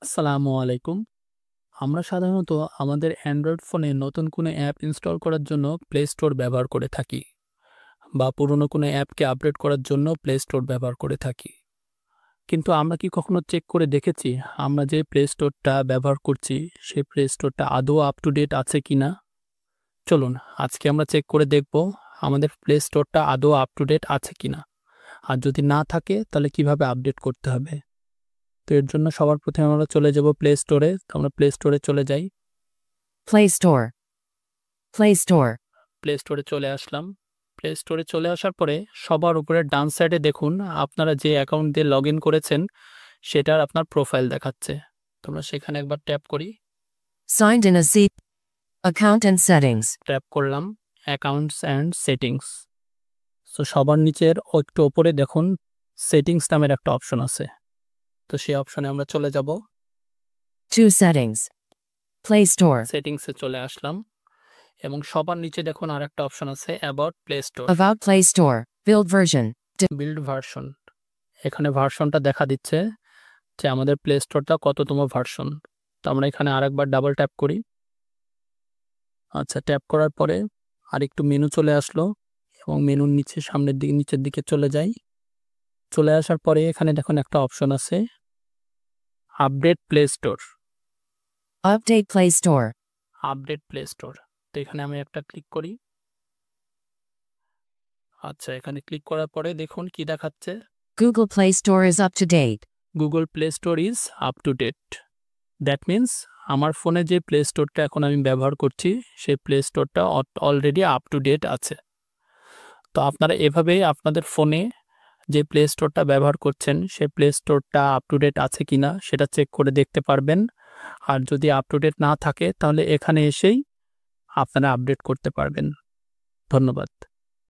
আসসালামু আলাইকুম। আমরা সাধারণত আমাদের অ্যান্ড্রয়েড ফোনে নতুন কোনো অ্যাপ ইনস্টল করার জন্য প্লে স্টোর ব্যবহার করে থাকি বা পুরনো কোনো অ্যাপকে আপডেট করার জন্য প্লে স্টোর ব্যবহার করে থাকি। কিন্তু আমরা কি কখনো চেক করে দেখেছি আমরা যে প্লে স্টোরটা ব্যবহার করছি সেই প্লে স্টোরটা আদৌ আপ টু ডেট আছে কিনা? চলুন আজকে আমরা চেক করে দেখব আমাদের প্লে স্টোরটা আদৌ আপ টু ডেট আছে কিনা। আর যদি না থাকে তাহলে কিভাবে আপডেট করতে হবে। তো এর জন্য সবার প্রথমে আমরা চলে যাব প্লে স্টোরে। আমরা প্লে স্টোরে চলে যাই। Play Store. Play Store. Play স্টোরে চলে আসলাম। প্লে স্টোরে চলে আসার পরে সবার উপরে ডান সাইডে দেখুন আপনারা যে অ্যাকাউন্ট দিয়ে লগ ইন করেছেন সেটার আপনার প্রোফাইল দেখাচ্ছে। তোমরা সেখানে একবার ট্যাপ করি। Signed in a C. Account and settings. Tap করলাম অ্যাকাউন্টস অ্যান্ড সেটিংস। সো সবার নিচের একটু ওপরে দেখুন সেটিংস নামের একটা অপশন আছে। তো সেই অপশনে আমরা চলে যাব। To settings. Play Store. সেটিংসে চলে আসলাম এবং সবার নিচে দেখুন আরেকটা অপশন আছে about play store. About Play Store. Build version. Build version. এখানে ভার্সনটা দেখা দিচ্ছে যে আমাদের প্লে স্টোরটা কততম ভার্সন। তো আমরা এখানে আরেকবার ডাবল ট্যাপ করি। আচ্ছা, ট্যাপ করার পরে আরেকটু মেনু চলে আসলো এবং মেনুর নিচে সামনের দিকে নিচের দিকে চলে যাই। চলে আসার পরে এখানে দেখুন একটা অপশন আছে update play store. Update Play Store. Update play store. তো এখানে আমি একটা ক্লিক করি। আচ্ছা, এখানে ক্লিক করার পরে দেখুন কি দেখাচ্ছে, Google Play Store is up to date. Google Play Store is up to date. That means আমার ফোনে যে প্লে স্টোরটা এখন আমি ব্যবহার করছি সেই প্লে স্টোরটা অলরেডি আপ টু ডেট আছে। তো আপনারা এভাবেই আপনাদের ফোনে যে প্লে স্টোরটা ব্যবহার করছেন সেই প্লে স্টোরটা আপ টু ডেট আছে কিনা সেটা চেক করে দেখতে পারবেন। আর যদি আপ টু ডেট না থাকে তাহলে এখানে এসেই আপনারা আপডেট করতে পারবেন। ধন্যবাদ।